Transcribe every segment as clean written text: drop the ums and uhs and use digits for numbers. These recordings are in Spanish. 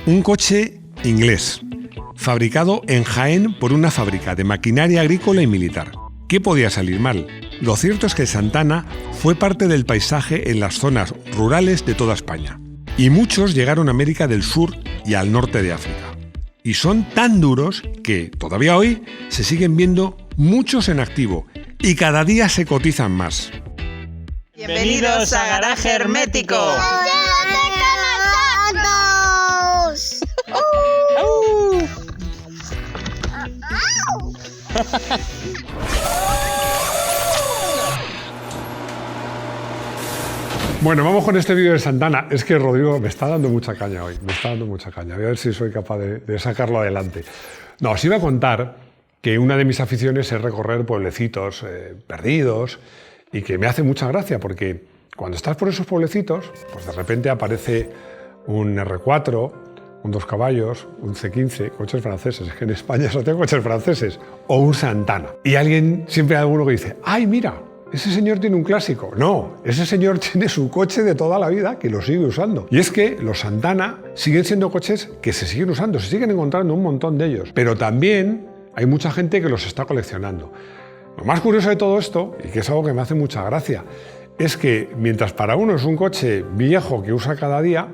Un coche inglés, fabricado en Jaén por una fábrica de maquinaria agrícola y militar. ¿Qué podía salir mal? Lo cierto es que el Santana fue parte del paisaje en las zonas rurales de toda España. Y muchos llegaron a América del Sur y al norte de África. Y son tan duros que, todavía hoy, se siguen viendo muchos en activo y cada día se cotizan más. ¡Bienvenidos a Garaje Hermético! Bueno, vamos con este vídeo de Santana. Es que Rodrigo me está dando mucha caña hoy, me está dando mucha caña. Voy a ver si soy capaz de sacarlo adelante. No, os iba a contar que una de mis aficiones es recorrer pueblecitos perdidos y que me hace mucha gracia porque cuando estás por esos pueblecitos, pues de repente aparece un R4, un 2 caballos, un C15, coches franceses, es que en España solo tengo coches franceses, o un Santana. Y alguien, siempre hay alguno que dice, ¡ay, mira! Ese señor tiene un clásico. No, ese señor tiene su coche de toda la vida que lo sigue usando. Y es que los Santana siguen siendo coches que se siguen usando, se siguen encontrando un montón de ellos. Pero también hay mucha gente que los está coleccionando. Lo más curioso de todo esto, y que es algo que me hace mucha gracia, es que mientras para uno es un coche viejo que usa cada día,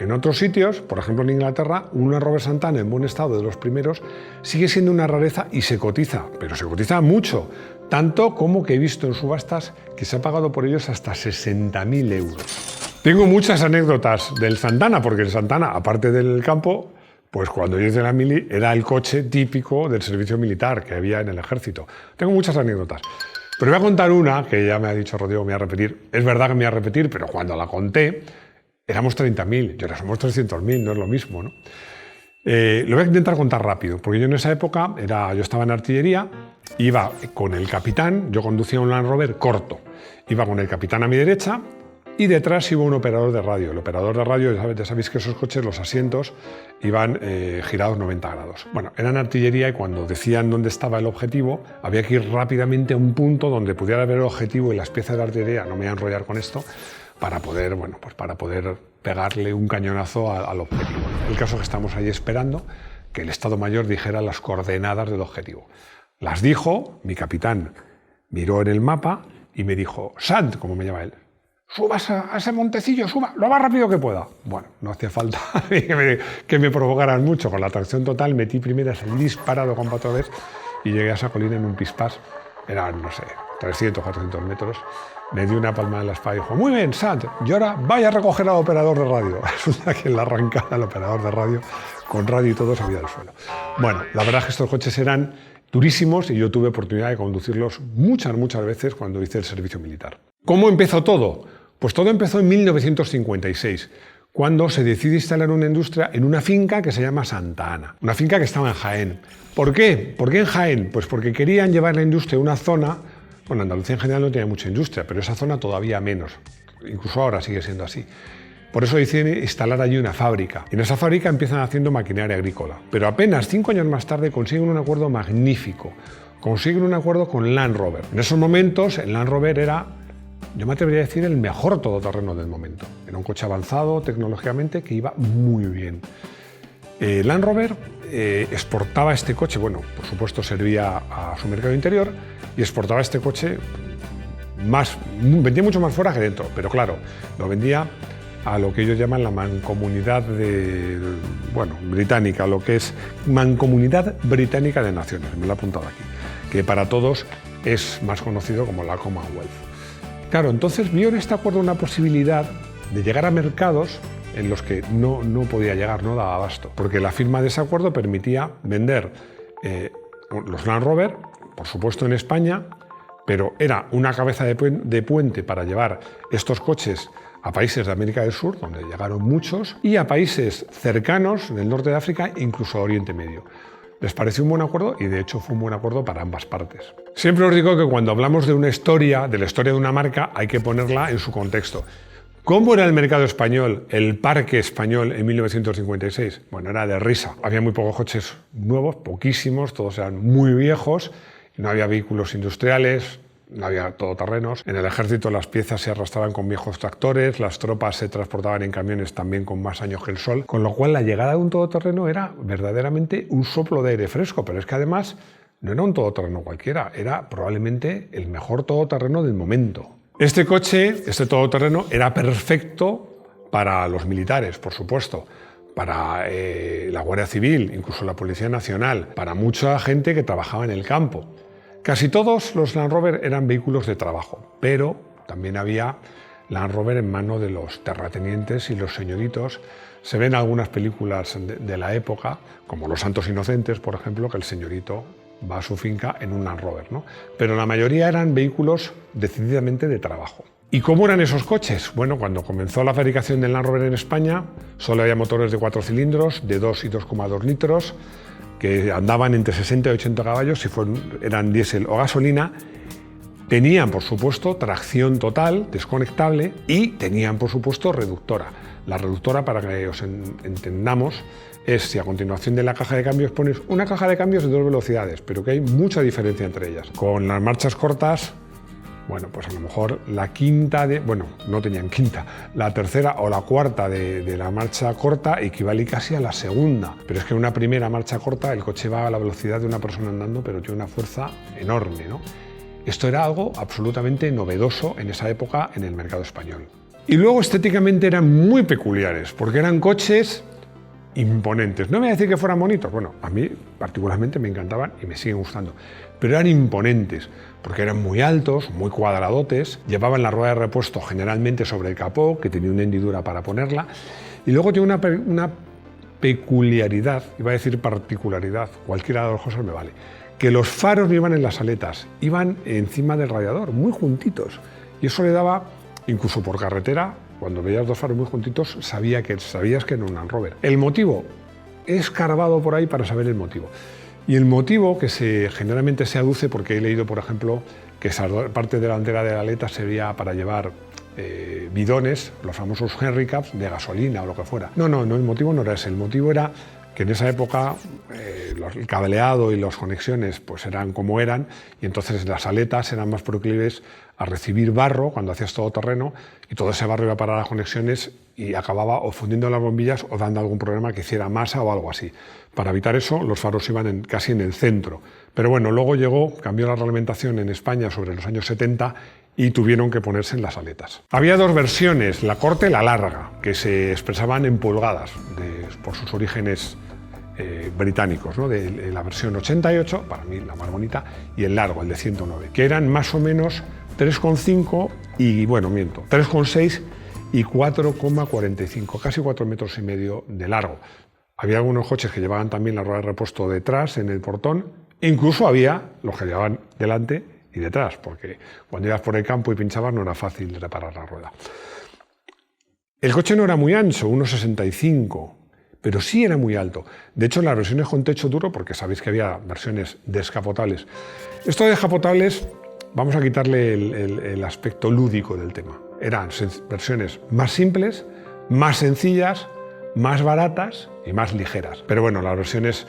en otros sitios, por ejemplo en Inglaterra, un Land Rover Santana en buen estado de los primeros sigue siendo una rareza y se cotiza, pero se cotiza mucho. Tanto como que he visto en subastas que se ha pagado por ellos hasta 60.000 euros. Tengo muchas anécdotas del Santana, porque el Santana, aparte del campo, pues cuando yo hice la mili, era el coche típico del servicio militar que había en el ejército. Tengo muchas anécdotas. Pero voy a contar una, que ya me ha dicho Rodrigo, me voy a repetir. Es verdad que me voy a repetir, pero cuando la conté, éramos 30.000, y ahora somos 300.000, no es lo mismo, ¿no? Lo voy a intentar contar rápido, porque yo en esa época, yo estaba en artillería, iba con el capitán, yo conducía un Land Rover corto, iba con el capitán a mi derecha y detrás iba un operador de radio. El operador de radio, ya sabéis que esos coches, los asientos, iban girados 90 grados. Bueno, eran artillería y cuando decían dónde estaba el objetivo, había que ir rápidamente a un punto donde pudiera ver el objetivo y las piezas de artillería, no me voy a enrollar con esto, para poder, para poder pegarle un cañonazo al objetivo. El caso es que estamos ahí esperando que el Estado Mayor dijera las coordenadas del objetivo. Las dijo, mi capitán miró en el mapa y me dijo, Sant, como me llama él, suba a ese montecillo, suba, lo más rápido que pueda. Bueno, no hacía falta que me provocaran mucho. Con la tracción total metí primero, salí disparado con 4 veces y llegué a esa colina en un pispás. Eran, no sé, 300, 400 metros. Me dio una palmada en la espalda y dijo, muy bien, Sant, y ahora vaya a recoger al operador de radio. Resulta que en la arrancada el operador de radio, con radio y todo, se había del suelo. Bueno, la verdad es que estos coches eran durísimos y yo tuve oportunidad de conducirlos muchas veces cuando hice el servicio militar. ¿Cómo empezó todo? Pues todo empezó en 1956, cuando se decide instalar una industria en una finca que se llama Santa Ana, una finca que estaba en Jaén. ¿Por qué? ¿Por qué en Jaén? Pues porque querían llevar la industria a una zona. Bueno, Andalucía en general no tenía mucha industria, pero esa zona todavía menos. Incluso ahora sigue siendo así. Por eso deciden instalar allí una fábrica. Y en esa fábrica empiezan haciendo maquinaria agrícola. Pero apenas 5 años más tarde consiguen un acuerdo magnífico. Consiguen un acuerdo con Land Rover. En esos momentos el Land Rover era, yo me atrevería a decir, el mejor todoterreno del momento. Era un coche avanzado tecnológicamente que iba muy bien. Land Rover exportaba este coche, bueno, por supuesto servía a su mercado interior y exportaba este coche vendía mucho más fuera que dentro, pero claro, lo vendía a lo que ellos llaman la mancomunidad británica, lo que es Mancomunidad Británica de Naciones, me lo he apuntado aquí, que para todos es más conocido como la Commonwealth. Claro, entonces vio en este acuerdo una posibilidad de llegar a mercados en los que no podía llegar, no daba abasto, porque la firma de ese acuerdo permitía vender los Land Rover, por supuesto en España, pero era una cabeza de puente para llevar estos coches a países de América del Sur, donde llegaron muchos, y a países cercanos del norte de África, incluso a Oriente Medio. Les pareció un buen acuerdo y de hecho fue un buen acuerdo para ambas partes. Siempre os digo que cuando hablamos de una historia, de la historia de una marca, hay que ponerla en su contexto. ¿Cómo era el mercado español, el parque español en 1956? Bueno, era de risa. Había muy pocos coches nuevos, poquísimos, todos eran muy viejos, no había vehículos industriales, no había todoterrenos. En el ejército las piezas se arrastraban con viejos tractores, las tropas se transportaban en camiones también con más años que el sol, con lo cual la llegada de un todoterreno era verdaderamente un soplo de aire fresco, pero es que además no era un todoterreno cualquiera, era probablemente el mejor todoterreno del momento. Este coche, este todoterreno, era perfecto para los militares, por supuesto, para la Guardia Civil, incluso la Policía Nacional, para mucha gente que trabajaba en el campo. Casi todos los Land Rover eran vehículos de trabajo, pero también había Land Rover en mano de los terratenientes y los señoritos. Se ven algunas películas de la época, como Los Santos Inocentes, por ejemplo, que el señorito va a su finca en un Land Rover, ¿no? Pero la mayoría eran vehículos decididamente de trabajo. ¿Y cómo eran esos coches? Bueno, cuando comenzó la fabricación del Land Rover en España, solo había motores de 4 cilindros, de 2 y 2,2 litros, que andaban entre 60 y 80 caballos, si eran diésel o gasolina. Tenían, por supuesto, tracción total, desconectable, y tenían, por supuesto, reductora. La reductora, para que os entendamos, es si a continuación de la caja de cambios pones una caja de cambios de 2 velocidades, pero que hay mucha diferencia entre ellas. Con las marchas cortas, bueno, pues a lo mejor la quinta no tenían quinta, la tercera o la cuarta de la marcha corta equivale casi a la segunda. Pero es que en una primera marcha corta el coche va a la velocidad de una persona andando, pero tiene una fuerza enorme, ¿no? Esto era algo absolutamente novedoso en esa época en el mercado español. Y luego estéticamente eran muy peculiares, porque eran coches imponentes. No me voy a decir que fueran bonitos, bueno, a mí particularmente me encantaban y me siguen gustando, pero eran imponentes, porque eran muy altos, muy cuadradotes, llevaban la rueda de repuesto generalmente sobre el capó, que tenía una hendidura para ponerla, y luego tiene una peculiaridad, iba a decir particularidad, cualquiera de las cosas me vale, que los faros no iban en las aletas, iban encima del radiador, muy juntitos, y eso le daba, incluso por carretera, cuando veías 2 faros muy juntitos, sabías que era un Land Rover. El motivo, he escarbado por ahí para saber el motivo. Y el motivo que generalmente se aduce, porque he leído, por ejemplo, que esa parte delantera de la aleta servía para llevar bidones, los famosos Henry Caps, de gasolina o lo que fuera. No, el motivo no era ese. El motivo era que en esa época el cableado y las conexiones pues eran como eran, y entonces las aletas eran más proclives a recibir barro cuando hacías todoterreno, y todo ese barro iba para las conexiones y acababa o fundiendo las bombillas o dando algún problema que hiciera masa o algo así. Para evitar eso, los faros iban casi en el centro. Pero bueno, luego cambió la reglamentación en España sobre los años 70 y tuvieron que ponerse en las aletas. Había 2 versiones, la corta y la larga, que se expresaban en pulgadas, por sus orígenes británicos, ¿no? De la versión 88, para mí la más bonita, y el largo, el de 109, que eran más o menos 3,5 y, 3,6 y 4,45, casi 4,5 metros de largo. Había algunos coches que llevaban también la rueda de repuesto detrás, en el portón, e incluso había los que llevaban delante y detrás, porque cuando ibas por el campo y pinchabas no era fácil reparar la rueda. El coche no era muy ancho, 1,65, pero sí era muy alto. De hecho, en las versiones con techo duro, porque sabéis que había versiones descapotables. Esto de descapotables, vamos a quitarle el aspecto lúdico del tema. Eran versiones más simples, más sencillas, más baratas y más ligeras. Pero bueno, las versiones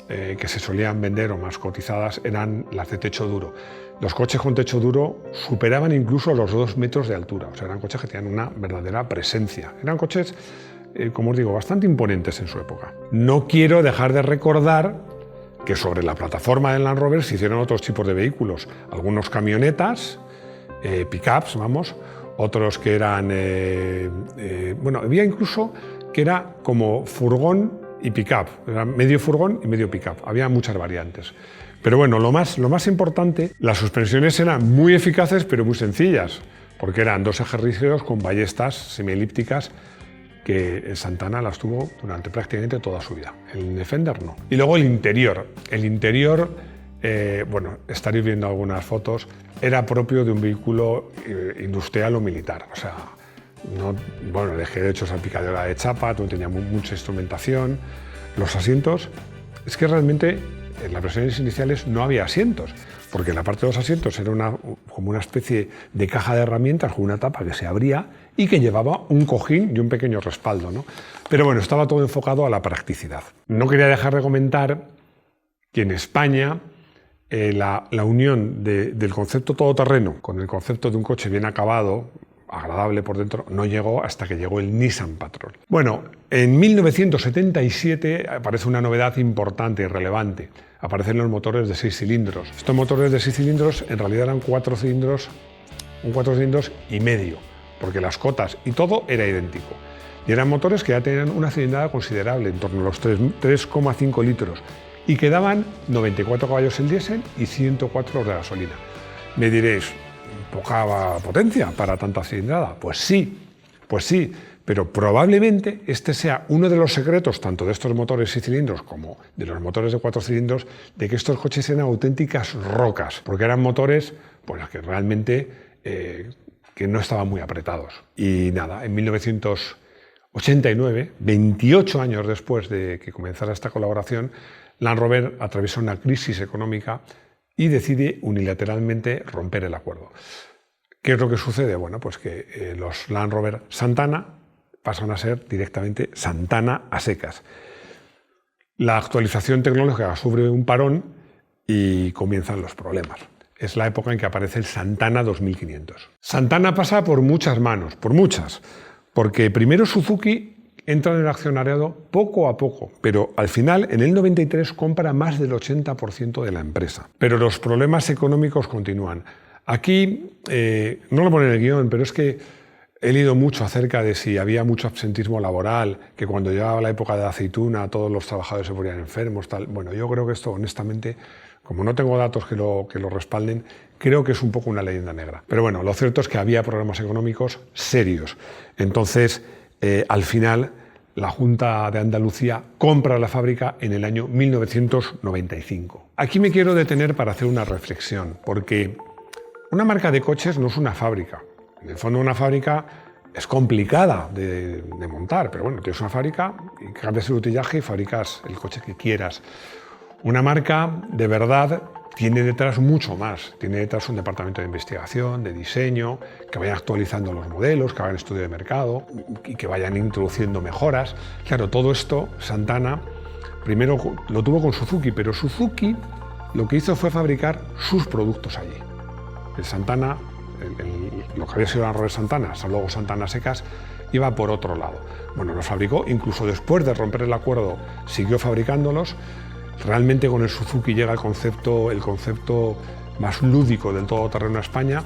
que se solían vender o más cotizadas eran las de techo duro. Los coches con techo duro superaban incluso los 2 metros de altura. O sea, eran coches que tenían una verdadera presencia. Eran coches, como os digo, bastante imponentes en su época. No quiero dejar de recordar que sobre la plataforma del Land Rover se hicieron otros tipos de vehículos. Algunos camionetas, pick-ups, otros que eran... había incluso que era como furgón y pick-up. Era medio furgón y medio pick-up. Había muchas variantes. Pero bueno, lo más importante, las suspensiones eran muy eficaces pero muy sencillas, porque eran 2 ejes rígidos con ballestas semielípticas que Santana las tuvo durante prácticamente toda su vida. El Defender no. Y luego el interior. El interior, estaréis viendo algunas fotos, era propio de un vehículo industrial o militar. O sea, de hecho salpicadera de chapa, no tenía mucha instrumentación. Los asientos, es que realmente en las versiones iniciales no había asientos, porque la parte de los asientos era como una especie de caja de herramientas con una tapa que se abría y que llevaba un cojín y un pequeño respaldo, ¿no? Pero bueno, estaba todo enfocado a la practicidad. No quería dejar de comentar que en España la unión del concepto todoterreno con el concepto de un coche bien acabado, agradable por dentro, no llegó hasta que llegó el Nissan Patrol. Bueno, en 1977 aparece una novedad importante y relevante. Aparecen los motores de 6 cilindros. Estos motores de 6 cilindros en realidad eran 4 cilindros, un 4 cilindros y medio, porque las cotas y todo era idéntico. Y eran motores que ya tenían una cilindrada considerable, en torno a los 3,5 litros, y que daban 94 caballos el diésel y 104 de gasolina. Me diréis, ¿poca potencia para tanta cilindrada? Pues sí, pero probablemente este sea uno de los secretos, tanto de estos motores 6 cilindros como de los motores de 4 cilindros, de que estos coches eran auténticas rocas, porque eran motores pues, que realmente que no estaban muy apretados. Y nada, en 1989, 28 años después de que comenzara esta colaboración, Land Rover atraviesa una crisis económica y decide unilateralmente romper el acuerdo. ¿Qué es lo que sucede? Bueno, pues que los Land Rover Santana pasan a ser directamente Santana a secas. La actualización tecnológica sufre un parón y comienzan los problemas. Es la época en que aparece el Santana 2500. Santana pasa por muchas manos, porque primero Suzuki entra en el accionariado poco a poco, pero al final, en el 93, compra más del 80% de la empresa. Pero los problemas económicos continúan. Aquí, no lo pone en el guión, pero es que he leído mucho acerca de si había mucho absentismo laboral, que cuando llegaba la época de la aceituna todos los trabajadores se ponían enfermos, tal. Bueno, yo creo que esto, honestamente, como no tengo datos que lo respalden, creo que es un poco una leyenda negra. Pero bueno, lo cierto es que había problemas económicos serios. Entonces, al final, la Junta de Andalucía compra la fábrica en el año 1995. Aquí me quiero detener para hacer una reflexión, porque una marca de coches no es una fábrica. En el fondo, una fábrica es complicada de montar, pero bueno, tienes una fábrica y cambias el utillaje y fabricas el coche que quieras. Una marca, de verdad, tiene detrás mucho más. Tiene detrás un departamento de investigación, de diseño, que vayan actualizando los modelos, que hagan estudio de mercado y que vayan introduciendo mejoras. Claro, todo esto, Santana, primero lo tuvo con Suzuki, pero Suzuki lo que hizo fue fabricar sus productos allí. El Santana, lo que había sido la Rover Santana, luego Santana secas, iba por otro lado. Bueno, los fabricó, incluso después de romper el acuerdo, siguió fabricándolos. Realmente con el Suzuki llega el concepto más lúdico del todoterreno a España,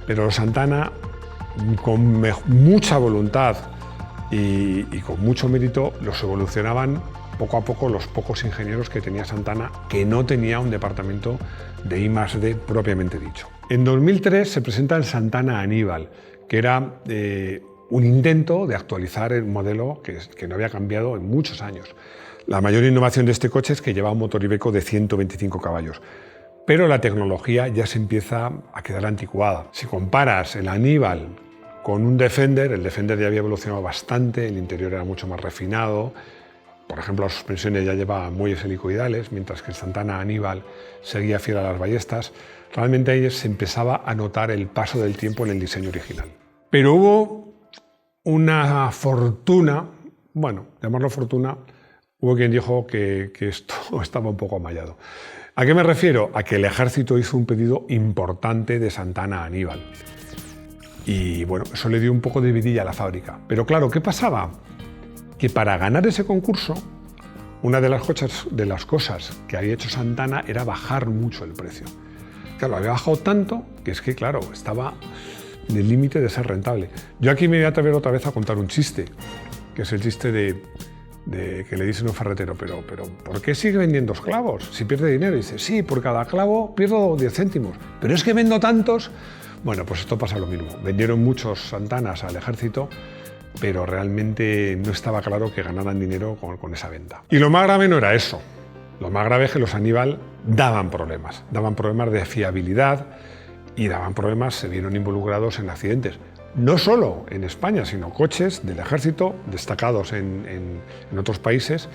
pero los Santana, con mucha voluntad y con mucho mérito, los evolucionaban poco a poco los pocos ingenieros que tenía Santana, que no tenía un departamento de I+D propiamente dicho. En 2003 se presenta el Santana Aníbal, que era un intento de actualizar el modelo que no había cambiado en muchos años. La mayor innovación de este coche es que lleva un motor Iveco de 125 caballos, pero la tecnología ya se empieza a quedar anticuada. Si comparas el Aníbal con un Defender, el Defender ya había evolucionado bastante, el interior era mucho más refinado, por ejemplo las suspensiones ya llevaban muelles helicoidales, mientras que el Santana Aníbal seguía fiel a las ballestas. Realmente ahí se empezaba a notar el paso del tiempo en el diseño original. Pero hubo una fortuna, bueno, llamarlo fortuna, hubo quien dijo que esto estaba un poco amallado. ¿A qué me refiero? A que el ejército hizo un pedido importante de Santana Aníbal. Y bueno, eso le dio un poco de vidilla a la fábrica. Pero claro, ¿qué pasaba? Que para ganar ese concurso, una de las cosas que había hecho Santana era bajar mucho el precio. Claro, había bajado tanto que es que, claro, estaba en el límite de ser rentable. Yo aquí me voy a atrever otra vez a contar un chiste, que es el chiste de que le dice un ferretero, pero ¿por qué sigue vendiendo clavos si pierde dinero? Y dice, sí, por cada clavo pierdo 10 céntimos, pero es que vendo tantos. Bueno, pues esto pasa lo mismo. Vendieron muchos Santanas al ejército, pero realmente no estaba claro que ganaran dinero con esa venta. Y lo más grave no era eso. Lo más grave es que los Aníbal daban problemas de fiabilidad y daban problemas, se vieron involucrados en accidentes. No solo en España, sino coches del ejército destacados en otros países.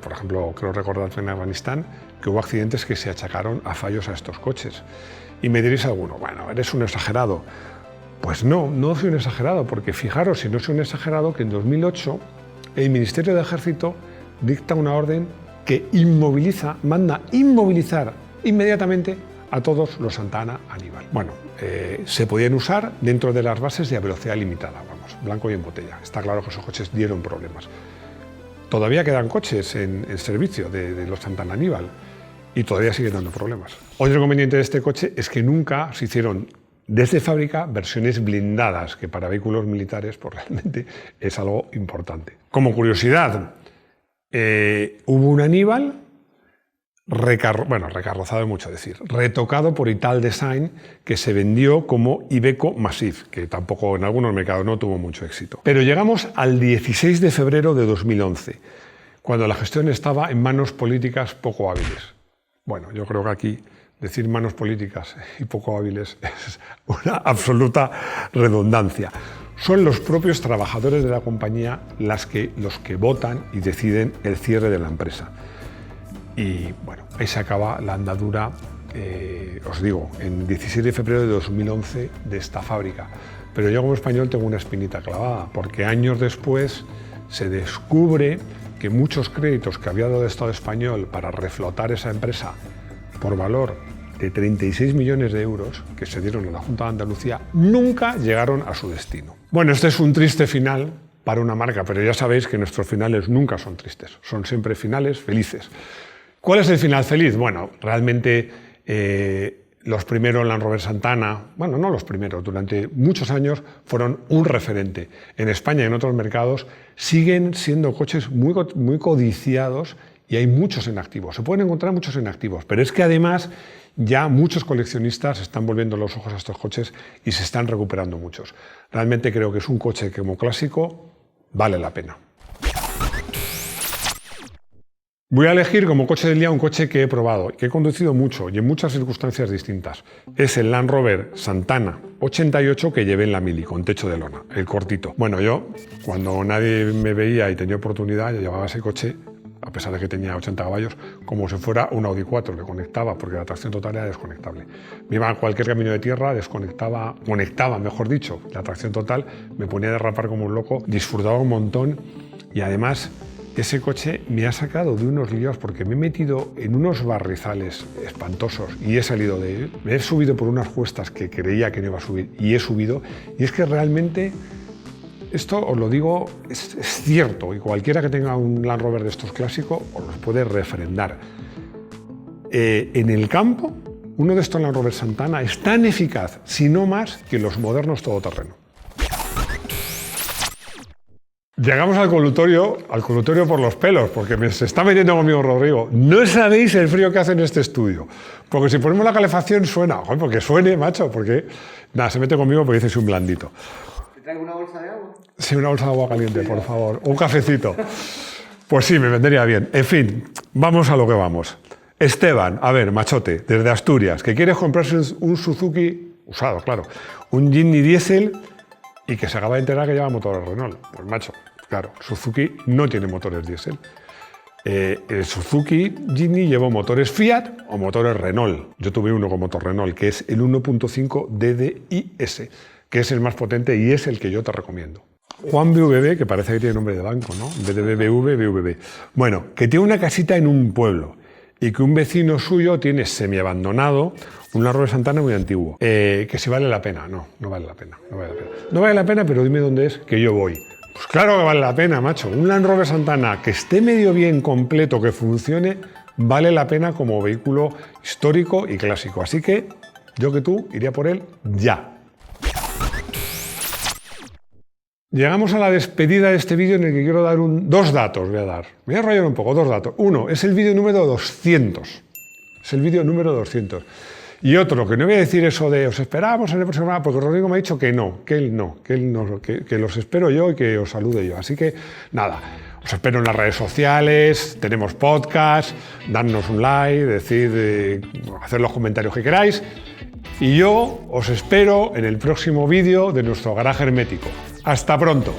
Por ejemplo, creo recordar en Afganistán que hubo accidentes que se achacaron a fallos a estos coches. Y me diréis alguno, bueno, eres un exagerado. Pues no soy un exagerado, porque fijaros, si no soy un exagerado, que en 2008 el Ministerio de Ejército dicta una orden que manda inmovilizar inmediatamente a todos los Santana Aníbal. Bueno, se podían usar dentro de las bases de velocidad limitada, vamos, blanco y en botella. Está claro que esos coches dieron problemas. Todavía quedan coches en servicio de los Santana Aníbal y todavía siguen dando problemas. Otro inconveniente de este coche es que nunca se hicieron desde fábrica versiones blindadas, que para vehículos militares pues, realmente es algo importante. Como curiosidad, hubo un Aníbal recarrozado es mucho decir, retocado por Ital Design, que se vendió como Iveco Massif, que tampoco en algunos mercados no tuvo mucho éxito. Pero llegamos al 16 de febrero de 2011, cuando la gestión estaba en manos políticas poco hábiles. Bueno, yo creo que aquí decir manos políticas y poco hábiles es una absoluta redundancia. Son los propios trabajadores de la compañía los que votan y deciden el cierre de la empresa. Y bueno, ahí se acaba la andadura, os digo, en 16 de febrero de 2011 de esta fábrica. Pero yo como español tengo una espinita clavada, porque años después se descubre que muchos créditos que había dado el Estado español para reflotar esa empresa por valor de 36 millones de euros que se dieron en la Junta de Andalucía nunca llegaron a su destino. Bueno, este es un triste final para una marca, pero ya sabéis que nuestros finales nunca son tristes, son siempre finales felices. ¿Cuál es el final feliz? Bueno, realmente los primeros Land Rover Santana, bueno, no los primeros, durante muchos años fueron un referente. En España y en otros mercados siguen siendo coches muy codiciados y hay muchos en activo. Se pueden encontrar muchos en activos, pero es que además ya muchos coleccionistas están volviendo los ojos a estos coches y se están recuperando muchos. Realmente creo que es un coche que como clásico vale la pena. Voy a elegir como coche del día un coche que he probado, que he conducido mucho y en muchas circunstancias distintas. Es el Land Rover Santana 88 que llevé en la mili, con techo de lona, el cortito. Bueno, yo, cuando nadie me veía y tenía oportunidad, yo llevaba ese coche, a pesar de que tenía 80 caballos, como si fuera un Audi 4, le conectaba, porque la tracción total era desconectable. Me iba a cualquier camino de tierra, conectaba, mejor dicho, la tracción total, me ponía a derrapar como un loco, disfrutaba un montón y además ese coche me ha sacado de unos líos porque me he metido en unos barrizales espantosos y he salido de él. Me he subido por unas cuestas que creía que no iba a subir y he subido. Y es que realmente, esto os lo digo, es cierto, y cualquiera que tenga un Land Rover de estos clásicos os los puede refrendar. En el campo, uno de estos Land Rover Santana es tan eficaz, si no más, que los modernos todoterreno. Llegamos al colutorio por los pelos, porque se está metiendo conmigo Rodrigo. No sabéis el frío que hace en este estudio, porque si ponemos la calefacción suena, porque suene, macho, porque nada, se mete conmigo porque dice soy un blandito. ¿Te traigo una bolsa de agua? Sí, una bolsa de agua caliente, por favor, un cafecito. Pues sí, me vendría bien. En fin, vamos a lo que vamos. Esteban, a ver, machote, desde Asturias, que quieres comprarse un Suzuki usado, claro, un Jimny diésel y que se acaba de enterar que lleva motores Renault. Pues macho, claro, Suzuki no tiene motores diésel. El Suzuki Jimny llevó motores Fiat o motores Renault. Yo tuve uno con motor Renault, que es el 1.5 DDIS, que es el más potente y es el que yo te recomiendo. Juan BVB, que parece que tiene nombre de banco, ¿no? En vez de BBV. Bueno, que tiene una casita en un pueblo y que un vecino suyo tiene semiabandonado un Land Rover Santana muy antiguo. Que si vale la pena. No vale la pena. No vale la pena, pero dime dónde es, que yo voy. Pues claro que vale la pena, macho. Un Land Rover Santana que esté medio bien completo, que funcione, vale la pena como vehículo histórico y clásico. Así que yo que tú iría por él ya. Llegamos a la despedida de este vídeo en el que quiero dar dos datos. Me voy a enrollar un poco, dos datos. Uno, es el vídeo número 200. Es el vídeo número 200. Y otro, que no voy a decir eso de os esperamos en el próximo programa, porque Rodrigo me ha dicho que que los espero yo y que os salude yo. Así que nada, os espero en las redes sociales, tenemos podcast, darnos un like, hacer los comentarios que queráis. Y yo os espero en el próximo vídeo de nuestro garaje hermético. ¡Hasta pronto!